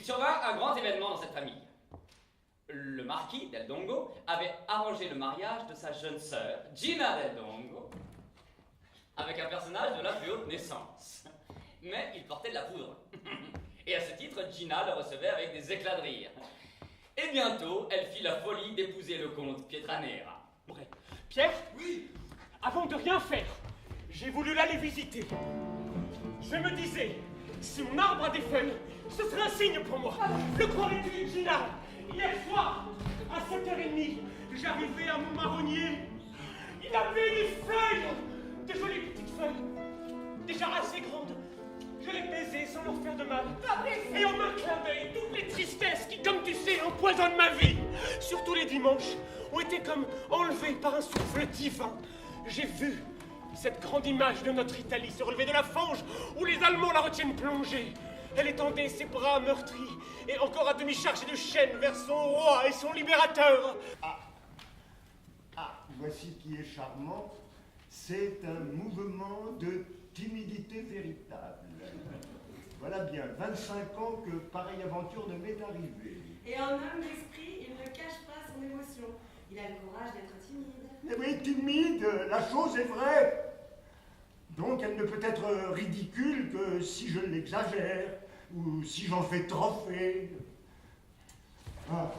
survint un grand événement dans cette famille. Le marquis del Dongo avait arrangé le mariage de sa jeune sœur, Gina del Dongo, avec un personnage de la plus haute naissance. Mais il portait de la poudre. Et à ce titre, Gina le recevait avec des éclats de rire. Et bientôt, elle fit la folie d'épouser le comte Pietranera. Bref. Pierre? Oui. Avant de rien faire, j'ai voulu l'aller visiter. Je me disais, si mon arbre a des feuilles, ce serait un signe pour moi. Le croirais-tu, Gina? Hier soir, à 7h30, j'arrivais à mon marronnier. Il avait des feuilles, de jolies petites feuilles, déjà assez grandes. Je les baisais sans leur faire de mal. Et en un clin d'œil, toutes les tristesses qui, comme tu sais, empoisonnent ma vie, surtout les dimanches, ont été comme enlevées par un souffle divin. J'ai vu cette grande image de notre Italie se relever de la fange où les Allemands la retiennent plongée. Elle étendait ses bras meurtris et encore à demi chargée de chaînes vers son roi et son libérateur. Voici qui est charmant. C'est un mouvement de timidité véritable. Voilà bien 25 ans que pareille aventure ne m'est arrivée. Et en homme d'esprit, il ne cache pas son émotion. Il a le courage d'être timide. Mais oui, timide, la chose est vraie. Donc elle ne peut être ridicule que si je l'exagère, ou si j'en fais trophée. Ah.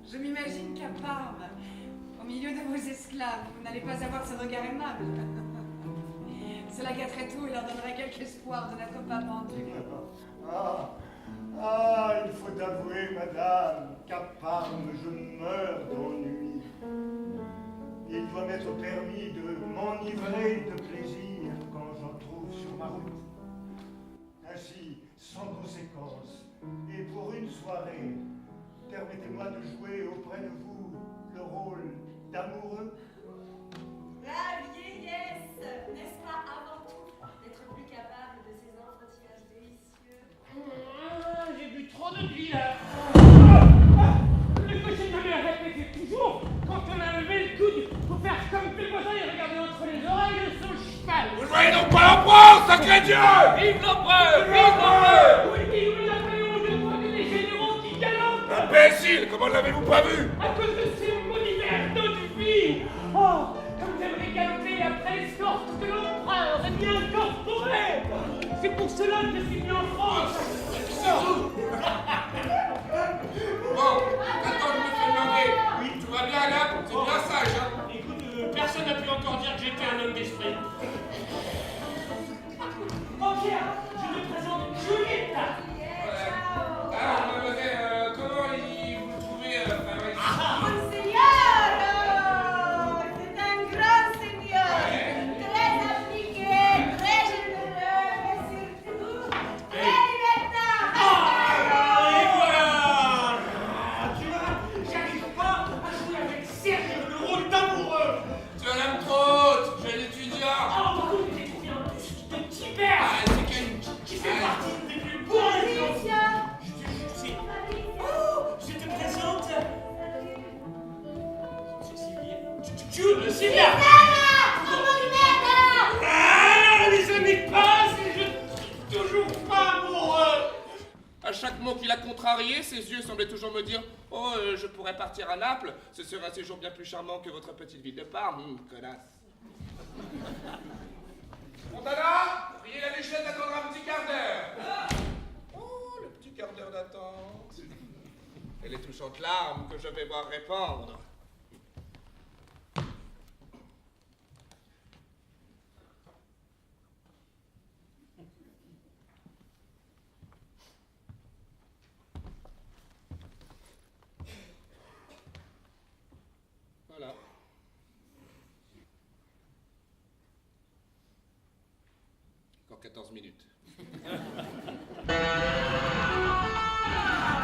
Je m'imagine qu'à Parme, au milieu de vos esclaves, vous n'allez pas avoir ce regard aimable. Cela gâterait tout et leur donnerait quelque espoir de n'être pas pendu. Il faut avouer, madame, qu'à Parme, je meurs d'ennui. Il doit m'être permis de m'enivrer de plaisir quand j'en trouve sur ma route. Ainsi, sans conséquence, et pour une soirée, permettez-moi de jouer auprès de vous le rôle d'amoureux. La vieillesse, n'est-ce pas avant tout d'être plus capable de ces enfantillages délicieux? J'ai bu trop de bière. Le cocher de ma mère répétait toujours, quand on a levé le coude, faut faire comme tes voisins et regarder entre les oreilles de son cheval. Vous ne voyez donc pas l'empereur, sacré Dieu! Vive l'empereur! Vive l'empereur! Oui, Napoléon, je vois des généraux qui galopent. Imbécile, comment ne l'avez-vous pas vu? À cause de ces maudits verres de vie. Oh, comme j'aimerais galoper après l'escorte de l'empereur et bien incorporé. C'est pour cela que je suis venu en France. Bon, t'attends de me faire demander. Oui, tout va bien là? C'est bien sage, hein? Écoute, personne n'a pu encore dire que j'étais un homme d'esprit. Oh Pierre, je te présente Julietta. Alors, mademoiselle, comment vous le trouvez, Monseigneur, c'est un grand seigneur, très appliqué, très généreux, mais surtout très libertin. Et voilà. Tu vois, j'arrive pas à jouer avec sérieux le rôle d'amoureux. Tu en aimes trop haute, jeune étudiant. Oh, par contre, j'ai trouvé un petit Tibère C'est qu'une... qui fait partie des plus beaux exemples. Je te présente Sylvia. Les années passent et je suis toujours pas amoureux. À chaque mot qui l'a contrarié, ses yeux semblaient toujours me dire « Oh, je pourrais partir à Naples, ce serait un séjour bien plus charmant que votre petite ville de Parme, connasse. » Fontana, priez la Duchesse d'attendre un petit quart d'heure. Oh, le petit quart d'heure d'attente. Et les touchantes larmes que je vais voir répandre. Voilà. Encore 14 minutes.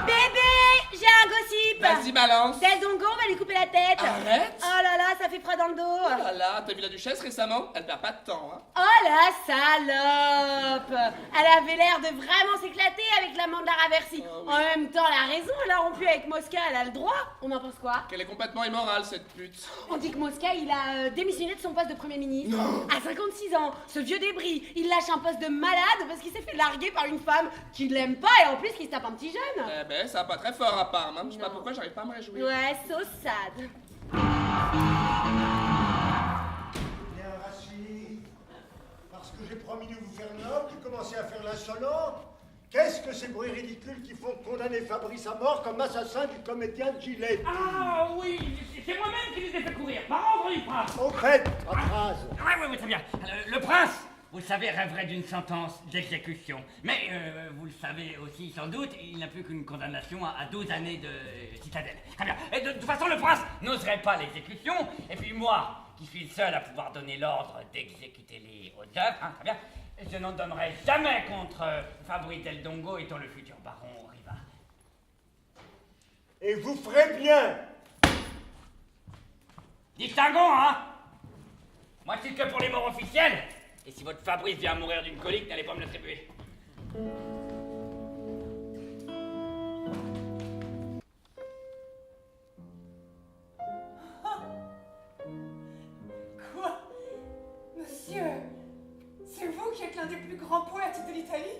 Bébé, j'ai un gossip. Vas-y, balance. Del Dongo, on va lui couper la tête. Arrête. Oh là là, ça fait froid dans le dos. Oh là là, t'as vu la duchesse récemment? Elle perd pas de temps, hein. Oh la salope. Elle avait l'air de vraiment s'éclater avec l'amant de la Raversi. Oh, oui. En même temps, elle a raison, elle a rompu avec Mosca, elle a le droit. On en pense quoi? Qu'elle est complètement immorale, cette pute. On dit que Mosca, il a démissionné de son poste de Premier ministre. Non. À 56 ans, ce vieux débris, il lâche un poste de malade parce qu'il s'est fait larguer par une femme qui l'aime pas et en plus qui se tape un petit jeune. Eh ben, ça va pas très fort, apparemment. Je sais pas Non. pourquoi j'arrive pas à me réjouir. Ouais, so sad. Bien, Rachid, parce que j'ai promis de vous faire noble, tu commençais à faire l'insolent. Qu'est-ce que ces bruits ridicules qui font condamner Fabrice à mort comme assassin du comédien Gillette? Ah oui, c'est moi-même qui les ai fait courir, par ordre du prince. Au fait, ta phrase. Oui, très bien. Le prince, vous le savez, rêverait d'une sentence d'exécution. Mais, vous le savez aussi sans doute, il n'a plus qu'une condamnation à 12 années de citadelle. Très bien. Et de toute façon, le prince n'oserait pas l'exécution. Et puis moi, qui suis le seul à pouvoir donner l'ordre d'exécuter les hautes œuvres, hein, très bien, je n'en donnerai jamais contre Fabrice Del Dongo étant le futur baron Riva. Et vous ferez bien. Distinguons, hein. Moi, je suis que pour les morts officielles. Et si votre Fabrice vient à mourir d'une colique, n'allez pas me l'attribuer. Quoi? Monsieur, c'est vous qui êtes l'un des plus grands poètes de l'Italie?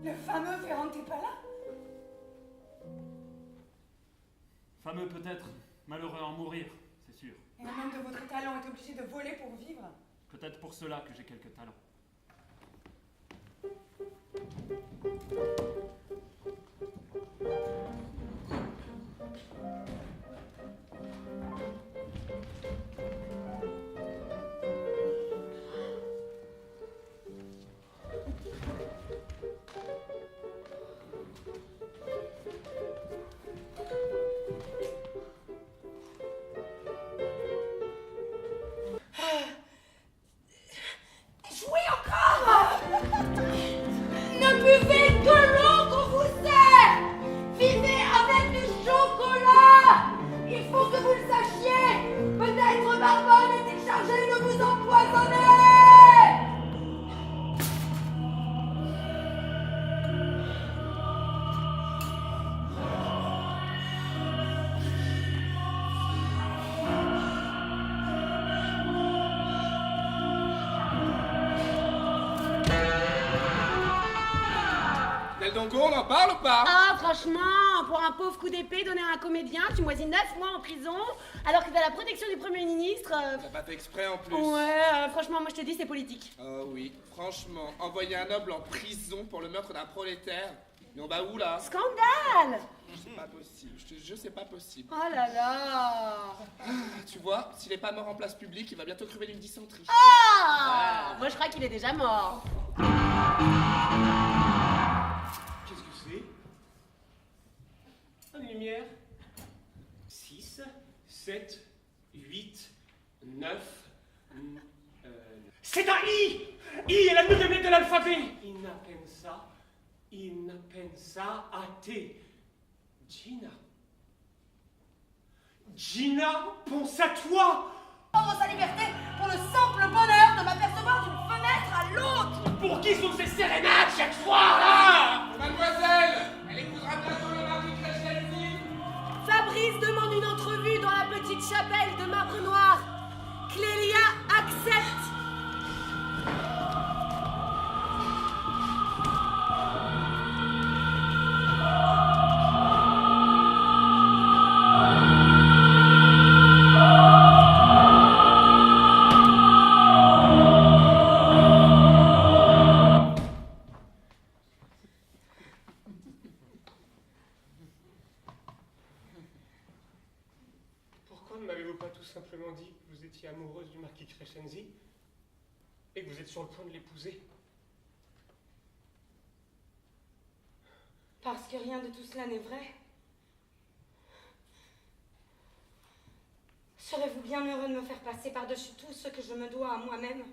Le fameux Ferrante Pala? Fameux peut-être, malheureux en mourir, c'est sûr. Et un homme de votre talent est obligé de voler pour vivre? Peut-être pour cela que j'ai quelques talents. Jouez encore! Ne buvez que l'eau qu'on vous sert! Vivez avec du chocolat! Il faut que vous le sachiez! Peut-être Barbone est-il chargé de vous empoisonner! Del Dongo, on en parle ou pas? Ah, franchement, pour un pauvre coup d'épée donné à un comédien, tu moisis 9 mois en prison, alors que t'as la protection du Premier ministre. T'as pas fait exprès en plus. Ouais, franchement, moi je te dis, c'est politique. Oh oui, franchement, envoyer un noble en prison pour le meurtre d'un prolétaire. Mais on va où là? Scandale! C'est pas possible, je te jure, c'est pas possible. Oh là là! Tu vois, s'il est pas mort en place publique, il va bientôt crever d'une dysenterie. Ah! Moi je crois qu'il est déjà mort. Qu'est-ce que c'est? Une lumière. 6, 7, 8, 9. C'est un I! I est la 9e lettre de l'alphabet! Il pensa a te. Gina. Gina pense à toi! Prendre sa liberté pour le simple bonheur de m'apercevoir d'une fenêtre à l'autre! Pour qui sont ces sérénades chaque soir là? Mademoiselle, elle épousera bientôt le marquis Crescenzi. Fabrice demande une entrevue dans la petite chapelle de marbre noir. Clélia accepte. Pourquoi ne m'avez-vous pas tout simplement dit que vous étiez amoureuse du marquis Crescenzi et que vous êtes sur le point de l'épouser? Parce que rien de tout cela n'est vrai. Serez-vous bien heureux de me faire passer par-dessus tout ce que je me dois à moi-même?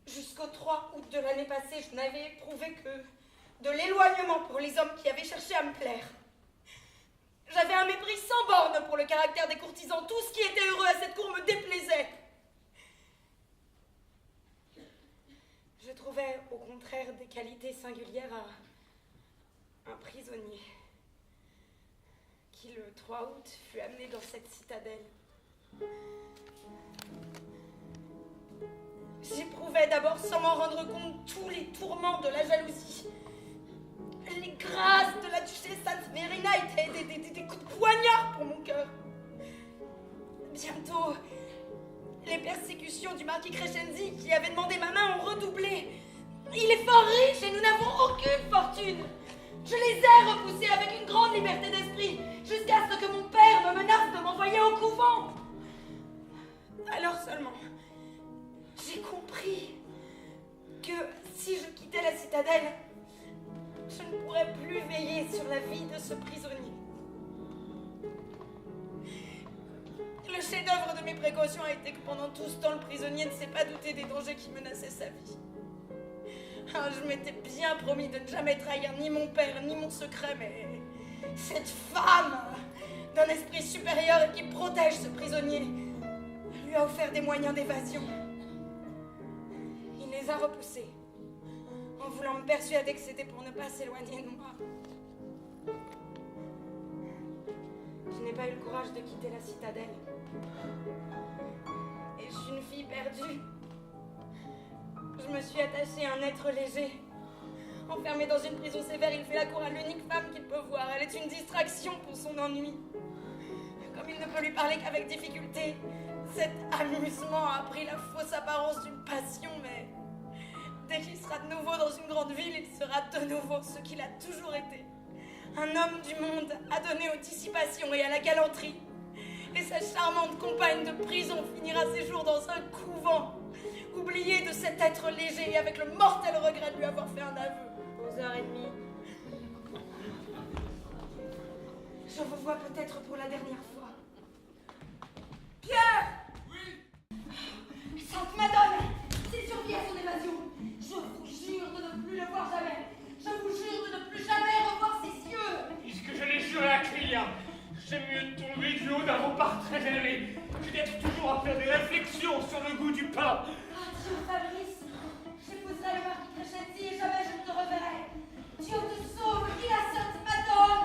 Jusqu'au 3 août de l'année passée, je n'avais éprouvé que de l'éloignement pour les hommes qui avaient cherché à me plaire. J'avais un mépris sans borne pour le caractère des courtisans. Tout ce qui était heureux à cette cour me déplaisait. Je trouvais au contraire des qualités singulières à un prisonnier qui, le 3 août, fut amené dans cette citadelle. J'éprouvais d'abord, sans m'en rendre compte, tous les tourments de la jalousie. Les grâces de la duchesse Anne-Verina étaient des coups de poignard pour mon cœur. Bientôt, les persécutions du marquis Crescenzi, qui avait demandé ma main, ont redoublé. Il est fort riche et nous n'avons aucune fortune. Je les ai repoussés avec une grande liberté d'esprit, jusqu'à ce que mon père me menace de m'envoyer au couvent. Alors seulement, j'ai compris que si je quittais la citadelle, je ne pourrais plus veiller sur la vie de ce prisonnier. Le chef-d'œuvre de mes précautions a été que pendant tout ce temps, le prisonnier ne s'est pas douté des dangers qui menaçaient sa vie. Ah, je m'étais bien promis de ne jamais trahir ni mon père, ni mon secret, mais cette femme d'un esprit supérieur et qui protège ce prisonnier lui a offert des moyens d'évasion. Il les a repoussés, en voulant me persuader que c'était pour ne pas s'éloigner de moi. Je n'ai pas eu le courage de quitter la citadelle. Et je suis une fille perdue. Je me suis attachée à un être léger. Enfermé dans une prison sévère, il fait la cour à l'unique femme qu'il peut voir. Elle est une distraction pour son ennui. Comme il ne peut lui parler qu'avec difficulté, cet amusement a pris la fausse apparence d'une passion, mais dès qu'il sera de nouveau dans une grande ville, il sera de nouveau ce qu'il a toujours été. Un homme du monde adonné aux dissipations et à la galanterie. Et sa charmante compagne de prison finira ses jours dans un couvent, oublié de cet être léger et avec le mortel regret de lui avoir fait un aveu. 11h30. Je vous vois peut-être pour la dernière fois. Pierre! Oui? Sainte Madone, s'il survit à son évasion, je vous jure de ne plus le voir jamais. Je vous jure de ne plus jamais revoir ses yeux. Puisque je l'ai juré à Clélia, j'aime mieux tomber du haut d'un rempart très élevé que d'être toujours à faire des réflexions sur le goût du pain. Adieu, Fabrice. J'épouserai le marquis Crescenzi et jamais je ne te reverrai. Dieu te sauve, dit la Sainte Madone.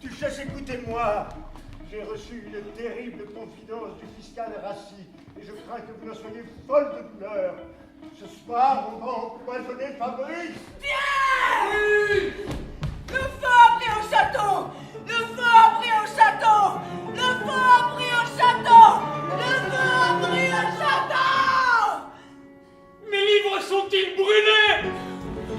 Duchesse, écoutez-moi. J'ai reçu une terrible confidence du fiscal Rassi et je crains que vous ne soyez folle de douleur. Ce soir, on va empoisonner Fabrice. Pierre! Oui! Le feu a pris au château! Le feu a pris au château! Le feu a pris au château! Le feu a pris au château! Mes livres sont-ils brûlés?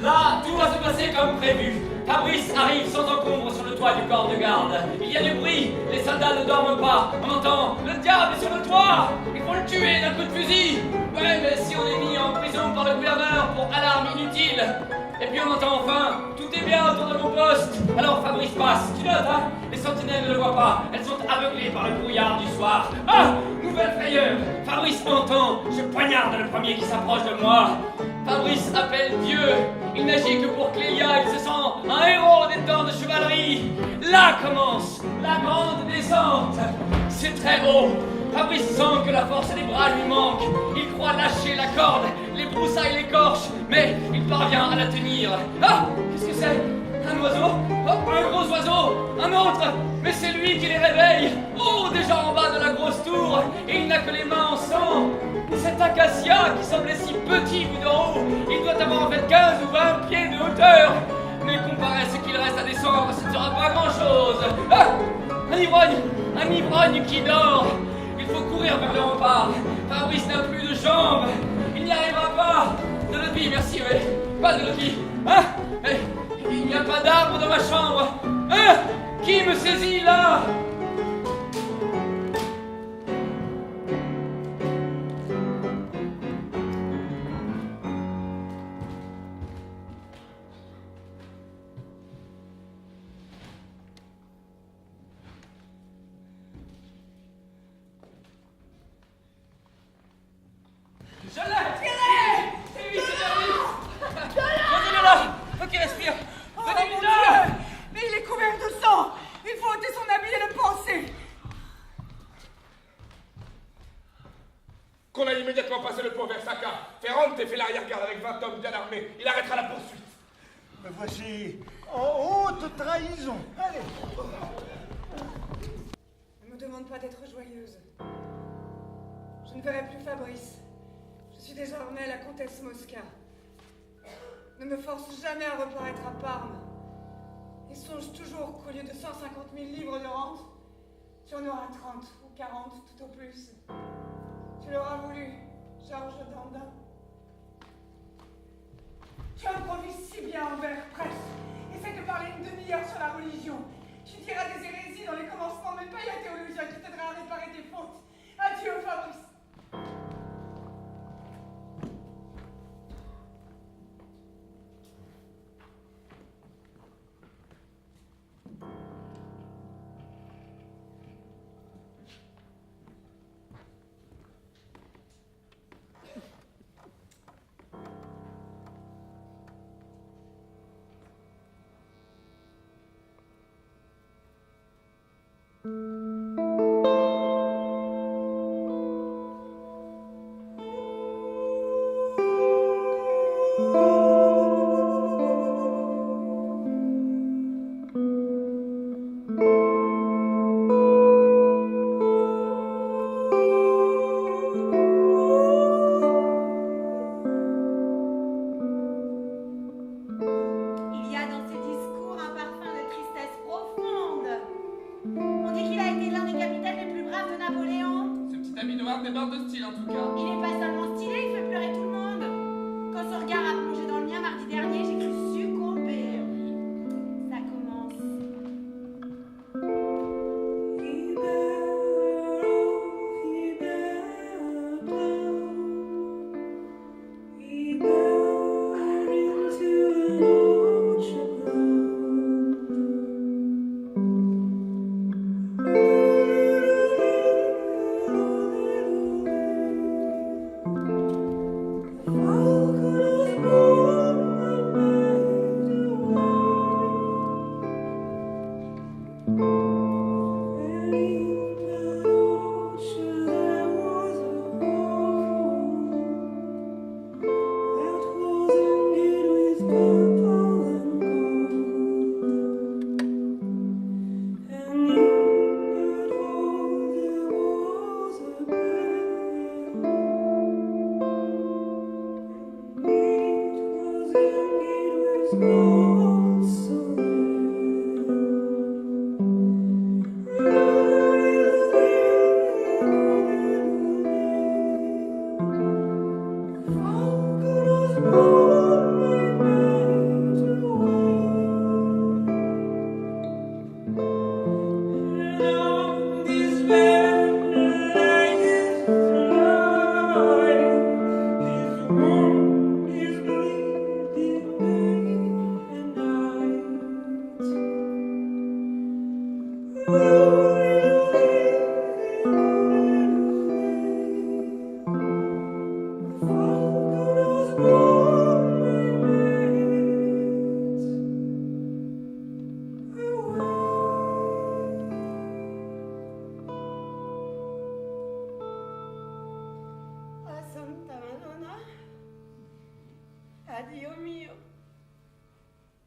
Là, tout va se passer comme prévu. Fabrice arrive sans encombre sur le toit du corps de garde. Il y a du bruit, les soldats ne dorment pas. On entend, le diable est sur le toit. Il faut le tuer d'un coup de fusil. Ouais, mais si on est mis en prison par le gouverneur pour alarme inutile. Et puis on entend enfin, tout est bien autour de mon poste. Alors Fabrice passe, tu notes, hein? Les sentinelles ne le voient pas, elles sont aveuglées par le brouillard du soir. Ah, nouvelle frayeur. Fabrice entend, je poignarde le premier qui s'approche de moi. Fabrice appelle Dieu. Il n'agit que pour Clélia, il se sent un héros des temps de chevalerie. Là commence la grande descente. C'est très haut. Fabrice sent que la force des bras lui manque. Il croit lâcher la corde, les broussailles l'écorchent, mais il parvient à la tenir. Ah, qu'est-ce que c'est? Un oiseau? Oh, un gros oiseau! Un autre! Mais c'est lui qui les réveille! Oh, déjà en bas de la grosse tour, et il n'a que les mains en sang! Cet acacia qui semblait si petit vu d'en haut, il doit avoir en fait 15 ou 20 pieds de hauteur! Mais comparé à ce qu'il reste à descendre, ce ne sera pas grand-chose! Ah! Un ivrogne qui dort! Il faut courir vers le rempart! Fabrice n'a plus de jambes! Il n'y arrivera pas! De l'eau-de-vie, merci, mais pas de l'eau-de-vie! Hein? Mais il n'y a pas d'arbre dans ma chambre! Hein? Qui me saisit là? Je l'ai! C'est lui, c'est lui! et fait l'arrière-garde avec 20 hommes bien armés. Il arrêtera la poursuite. Me voici en haute trahison. Allez. Ne me demande pas d'être joyeuse. Je ne verrai plus Fabrice. Je suis désormais la comtesse Mosca. Ne me force jamais à reparaître à Parme. Et songe toujours qu'au lieu de 150 000 livres de rente, tu en auras 30 ou 40 tout au plus. Tu l'auras voulu, Georges Dandin. Tu improvises si bien en vers presse. Essaie de parler une demi-heure sur la religion. Tu diras des hérésies dans les commencements, mais paye un théologien qui t'aidera à réparer tes fautes. Adieu, Fabrice.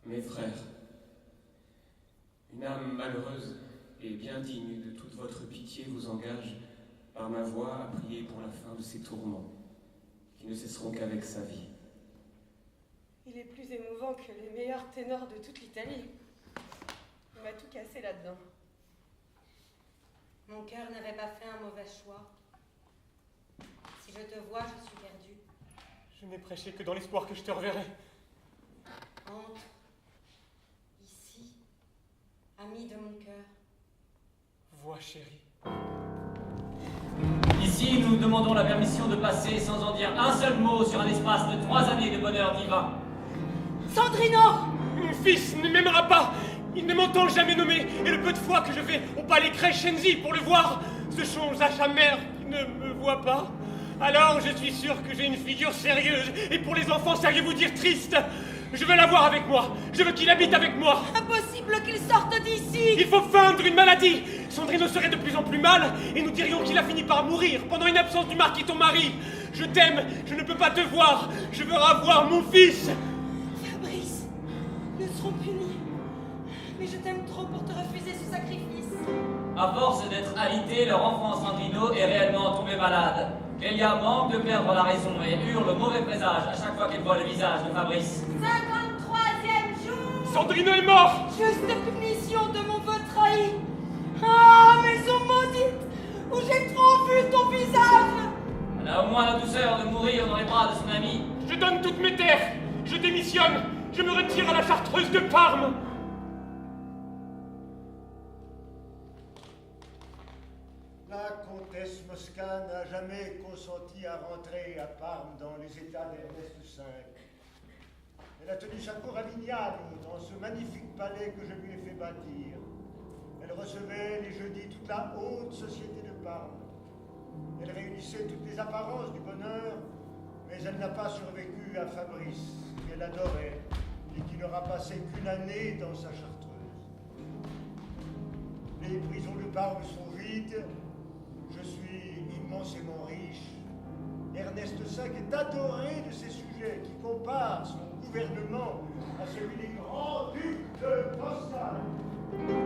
Mes frères, une âme malheureuse et bien digne de toute votre pitié vous engage, par ma voix, à prier pour la fin de ces tourments, qui ne cesseront qu'avec sa vie. Il est plus émouvant que les meilleurs ténors de toute l'Italie. Il m'a tout cassé là-dedans. Mon cœur n'avait pas fait un mauvais choix. Si je te vois, je suis perdue. Je n'ai prêché que dans l'espoir que je te reverrai. Entre ici, ami de mon cœur. Vois, chérie. Ici, nous demandons la permission de passer sans en dire un seul mot sur un espace de 3 années de bonheur divin. Sandrino! Mon fils ne m'aimera pas. Il ne m'entend jamais nommer. Et le peu de fois que je vais au palais Crescenzi pour le voir, ce sont à sa mère qui ne me voit pas. Alors je suis sûr que j'ai une figure sérieuse. Et pour les enfants, saviez-vous dire triste? Je veux l'avoir avec moi. Je veux qu'il habite avec moi. Impossible qu'il sorte d'ici! Il faut feindre une maladie. Sandrino serait de plus en plus mal et nous dirions qu'il a fini par mourir pendant une absence du marquis ton mari. Je t'aime, je ne peux pas te voir. Je veux revoir mon fils. Fabrice, nous serons punis. Mais je t'aime trop pour te refuser ce sacrifice. À force d'être alité, leur enfant Sandrino est réellement tombé malade. Kélia manque de perdre la raison et hurle mauvais présage à chaque fois qu'elle voit le visage de Fabrice. 53e jour. Sandrino est mort. Juste punition de mon vœu trahi. Ah, maison maudite, où j'ai trop vu ton visage. Elle a au moins la douceur de mourir dans les bras de son ami. Je donne toutes mes terres. Je démissionne. Je me retire à la Chartreuse de Parme. La comtesse Mosca n'a jamais consenti à rentrer à Parme dans les états d'Ernest V. Elle a tenu sa cour à Vignale, dans ce magnifique palais que je lui ai fait bâtir. Elle recevait les jeudis toute la haute société de Parme. Elle réunissait toutes les apparences du bonheur, mais elle n'a pas survécu à Fabrice, qu'elle adorait et qui n'aura passé qu'une année dans sa chartreuse. Les prisons de Parme sont vides. Je suis immensément riche. Ernest V est adoré de ses sujets qui comparent son gouvernement à celui des grands ducs de Toscane.